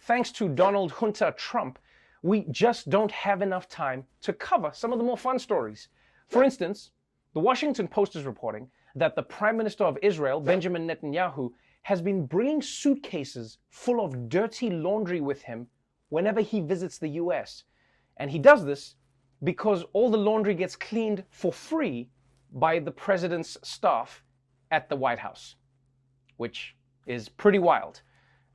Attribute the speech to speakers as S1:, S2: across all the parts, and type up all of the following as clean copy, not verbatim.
S1: thanks to Donald Junta Trump, we just don't have enough time to cover some of the more fun stories. For instance, the Washington Post is reporting that the Prime Minister of Israel, Benjamin Netanyahu, has been bringing suitcases full of dirty laundry with him whenever he visits the US. And he does this because all the laundry gets cleaned for free by the president's staff at the White House, which is pretty wild.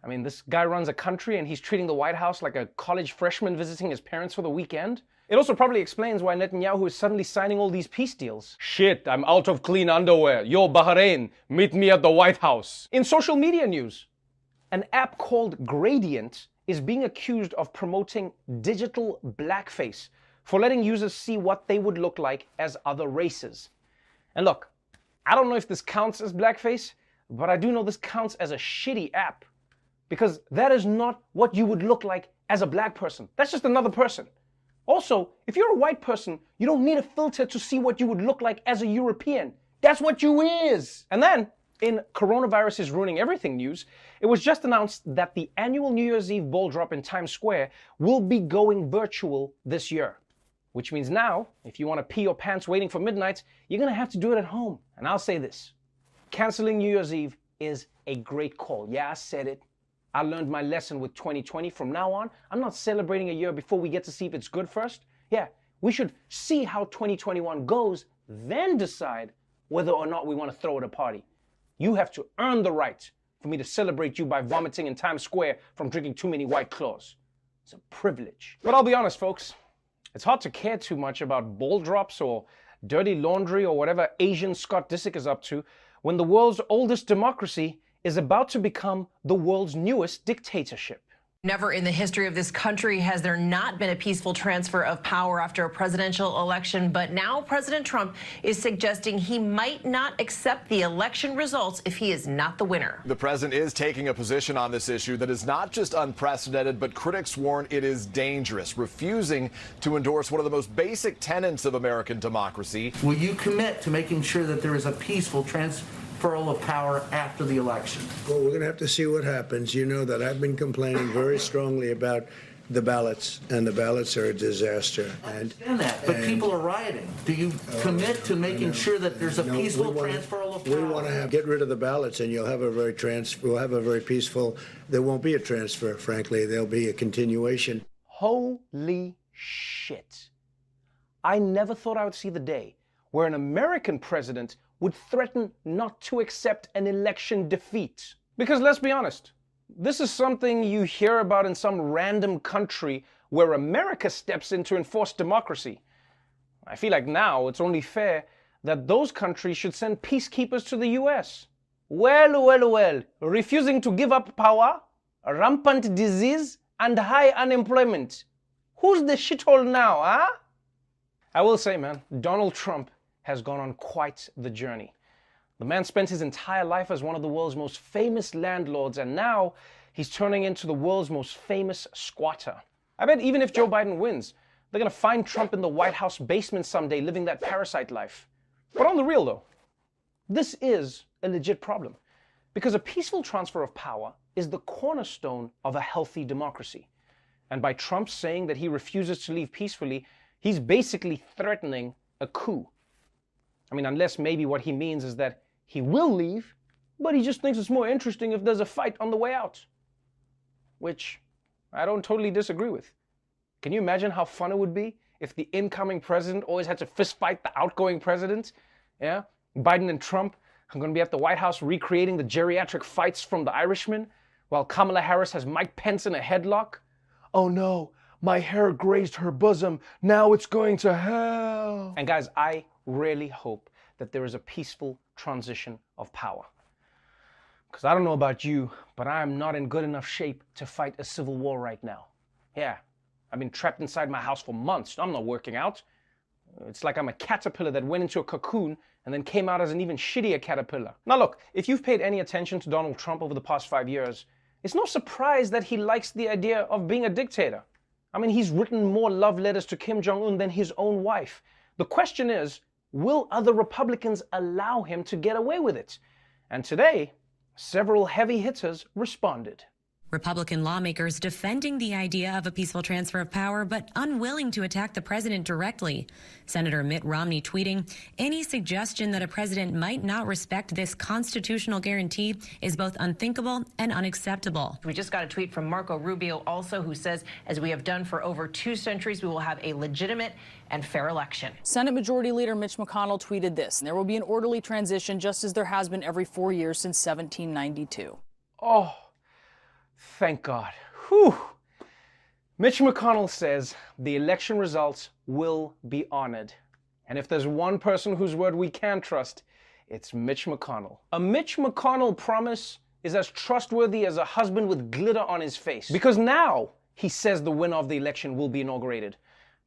S1: I mean, this guy runs a country and he's treating the White House like a college freshman visiting his parents for the weekend. It also probably explains why Netanyahu is suddenly signing all these peace deals. Shit, I'm out of clean underwear. Yo, Bahrain, meet me at the White House. In social media news, an app called Gradient is being accused of promoting digital blackface for letting users see what they would look like as other races. And look, I don't know if this counts as blackface, but I do know this counts as a shitty app, because that is not what you would look like as a black person. That's just another person. Also, if you're a white person, you don't need a filter to see what you would look like as a European. That's what you is. And then, in Coronavirus is Ruining Everything news, it was just announced that the annual New Year's Eve ball drop in Times Square will be going virtual this year. Which means now, if you want to pee your pants waiting for midnight, you're going to have to do it at home. And I'll say this, canceling New Year's Eve is a great call. Yeah, I said it. I learned my lesson with 2020. From now on, I'm not celebrating a year before we get to see if it's good first. Yeah, we should see how 2021 goes, then decide whether or not we want to throw it a party. You have to earn the right for me to celebrate you by vomiting in Times Square from drinking too many White Claws. It's a privilege. But I'll be honest, folks, it's hard to care too much about ball drops or dirty laundry or whatever Asian Scott Disick is up to when the world's oldest democracy is about to become the world's newest dictatorship.
S2: Never in the history of this country has there not been a peaceful transfer of power after a presidential election, but now President Trump is suggesting he might not accept the election results if he is not the winner.
S3: The president is taking a position on this issue that is not just unprecedented, but critics warn it is dangerous, refusing to endorse one of the most basic tenets of American democracy.
S4: Will you commit to making sure that there is a peaceful transfer of power after the election?
S5: Well, we're going to have to see what happens. You know that I've been complaining very strongly about the ballots, and the ballots are a disaster.
S4: I understand that, but people are rioting. Do you commit to making sure that there's a peaceful transfer of power?
S5: We want to get rid of the ballots, and you'll have a we'll have a very peaceful. There won't be a transfer, frankly. There'll be a continuation.
S1: Holy shit! I never thought I would see the day where an American president would threaten not to accept an election defeat. Because let's be honest, this is something you hear about in some random country where America steps in to enforce democracy. I feel like now it's only fair that those countries should send peacekeepers to the US. Well, refusing to give up power, rampant disease, and high unemployment. Who's the shithole now, huh? I will say, man, Donald Trump has gone on quite the journey. The man spent his entire life as one of the world's most famous landlords, and now he's turning into the world's most famous squatter. I bet even if Joe Biden wins, they're gonna find Trump in the White House basement someday living that parasite life. But on the real though, this is a legit problem, because a peaceful transfer of power is the cornerstone of a healthy democracy. And by Trump saying that he refuses to leave peacefully, he's basically threatening a coup. I mean, unless maybe what he means is that he will leave, but he just thinks it's more interesting if there's a fight on the way out. Which I don't totally disagree with. Can you imagine how fun it would be if the incoming president always had to fist fight the outgoing president? Yeah? Biden and Trump are going to be at the White House recreating the geriatric fights from The Irishman, while Kamala Harris has Mike Pence in a headlock. Oh no, my hair grazed her bosom, now it's going to hell. And guys, I really hope that there is a peaceful transition of power. Because I don't know about you, but I am not in good enough shape to fight a civil war right now. Yeah, I've been trapped inside my house for months. I'm not working out. It's like I'm a caterpillar that went into a cocoon and then came out as an even shittier caterpillar. Now look, if you've paid any attention to Donald Trump over the past 5 years, it's no surprise that he likes the idea of being a dictator. I mean, he's written more love letters to Kim Jong-un than his own wife. The question is, will other Republicans allow him to get away with it? And today, several heavy hitters responded.
S6: Republican lawmakers defending the idea of a peaceful transfer of power, but unwilling to attack the president directly. Senator Mitt Romney tweeting, any suggestion that a president might not respect this constitutional guarantee is both unthinkable and unacceptable.
S2: We just got a tweet from Marco Rubio also, who says, as we have done for over 2 centuries, we will have a legitimate and fair election.
S7: Senate Majority Leader Mitch McConnell tweeted this, and there will be an orderly transition just as there has been every 4 years since 1792.
S1: Oh, thank God. Whew. Mitch McConnell says the election results will be honored. And if there's one person whose word we can trust, it's Mitch McConnell. A Mitch McConnell promise is as trustworthy as a husband with glitter on his face. Because now he says the winner of the election will be inaugurated.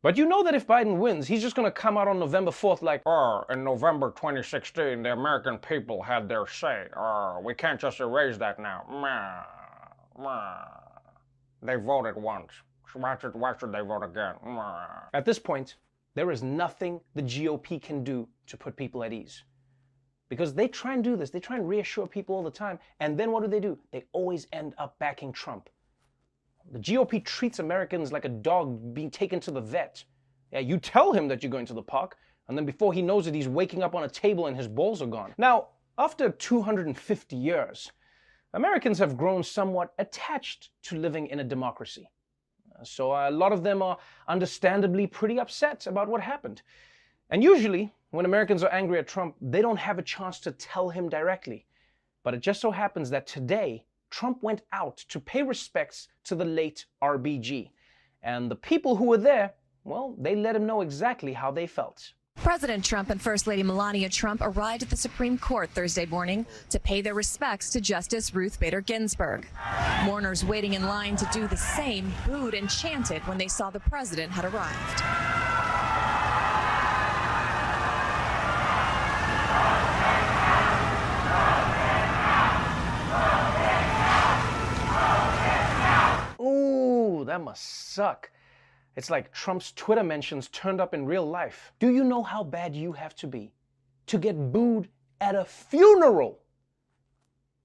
S1: But you know that if Biden wins, he's just going to come out on November 4th like, in November 2016, the American people had their say. We can't just erase that now. They voted once. Why should they vote again? At this point, there is nothing the GOP can do to put people at ease. Because they try and do this. They try and reassure people all the time. And then what do? They always end up backing Trump. The GOP treats Americans like a dog being taken to the vet. Yeah, you tell him that you're going to the park, and then before he knows it, he's waking up on a table and his balls are gone. Now, after 250 years, Americans have grown somewhat attached to living in a democracy. So a lot of them are understandably pretty upset about what happened. And usually, when Americans are angry at Trump, they don't have a chance to tell him directly. But it just so happens that today, Trump went out to pay respects to the late RBG. And the people who were there, well, they let him know exactly how they felt.
S8: President Trump and First Lady Melania Trump arrived at the Supreme Court Thursday morning to pay their respects to Justice Ruth Bader Ginsburg. Mourners waiting in line to do the same booed and chanted when they saw the president had arrived.
S1: Ooh, that must suck. It's like Trump's Twitter mentions turned up in real life. Do you know how bad you have to be to get booed at a funeral?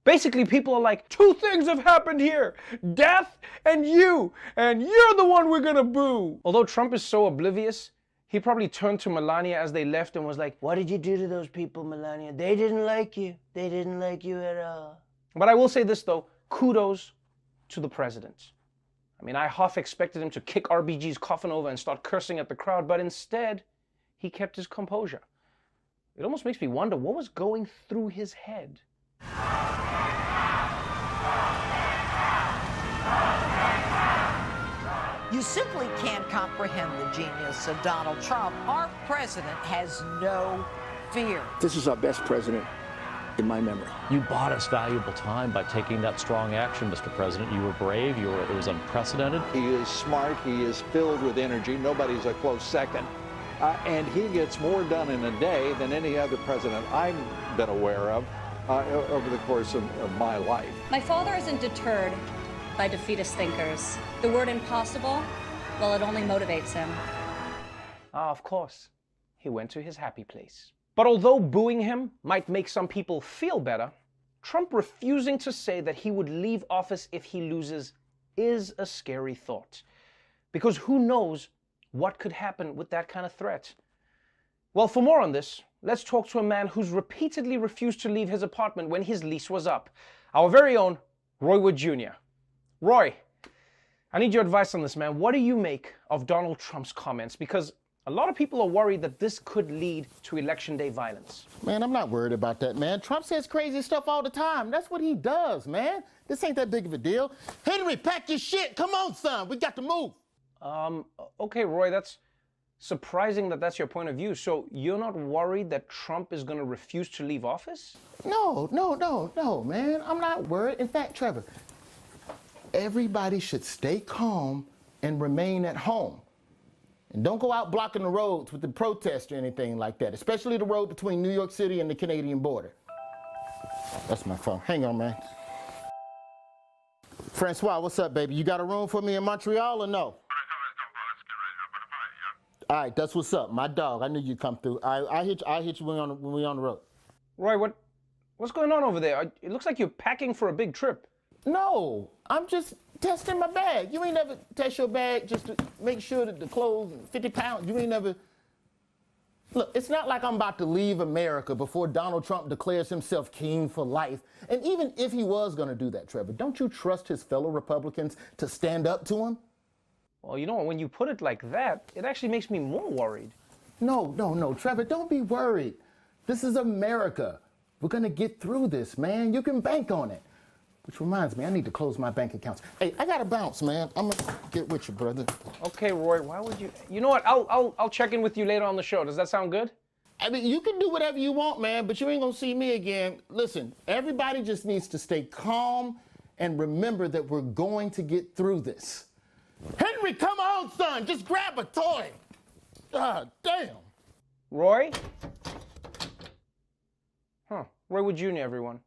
S1: Basically, people are like, 2 things have happened here, death and you're the one we're gonna boo. Although Trump is so oblivious, he probably turned to Melania as they left and was like, what did you do to those people, Melania? They didn't like you. They didn't like you at all. But I will say this though, kudos to the president. I mean, I half expected him to kick RBG's coffin over and start cursing at the crowd, but instead, he kept his composure. It almost makes me wonder what was going through his head.
S9: You simply can't comprehend the genius of Donald Trump. Our president has no fear.
S10: This is our best president in my memory.
S11: You bought us valuable time by taking that strong action, Mr. President. You were brave. It was unprecedented.
S10: He is smart. He is filled with energy. Nobody's a close second. And he gets more done in a day than any other president I've been aware of over the course of my life.
S12: My father isn't deterred by defeatist thinkers. The word impossible, well, it only motivates him.
S1: Of course. He went to his happy place. But although booing him might make some people feel better, Trump refusing to say that he would leave office if he loses is a scary thought. Because who knows what could happen with that kind of threat? Well, for more on this, let's talk to a man who's repeatedly refused to leave his apartment when his lease was up. Our very own Roy Wood Jr. Roy, I need your advice on this, man. What do you make of Donald Trump's comments? Because a lot of people are worried that this could lead to election day violence.
S13: Man, I'm not worried about that, man. Trump says crazy stuff all the time. That's what he does, man. This ain't that big of a deal. Henry, pack your shit. Come on, son. We got to move.
S1: Okay, Roy, that's surprising that that's your point of view. So you're not worried that Trump is going to refuse to leave office?
S13: No, man. I'm not worried. In fact, Trevor, everybody should stay calm and remain at home. And don't go out blocking the roads with the protests or anything like that, especially the road between New York City and the Canadian border. That's my phone. Hang on, man. Francois, what's up, baby? You got a room for me in Montreal or no? All right, that's what's up. My dog. I knew you'd come through. I hit you when we on the road.
S1: Roy, what's going on over there? It looks like you're packing for a big trip.
S13: No, I'm just testing my bag. You ain't never test your bag just to make sure that the clothes, 50 pounds, you ain't never. Look, it's not like I'm about to leave America before Donald Trump declares himself king for life. And even if he was going to do that, Trevor, don't you trust his fellow Republicans to stand up to him?
S1: Well, you know, when you put it like that, it actually makes me more worried.
S13: No, Trevor, don't be worried. This is America. We're going to get through this, man. You can bank on it. Which reminds me, I need to close my bank accounts. Hey, I got to bounce, man. I'm going to get with you, brother.
S1: Okay, Roy, why would you? You know what? I'll check in with you later on the show. Does that sound good?
S13: I mean, you can do whatever you want, man, but you ain't going to see me again. Listen, everybody just needs to stay calm and remember that we're going to get through this. Henry, come on, son. Just grab a toy. God damn.
S1: Roy? Roy Wood Jr., everyone.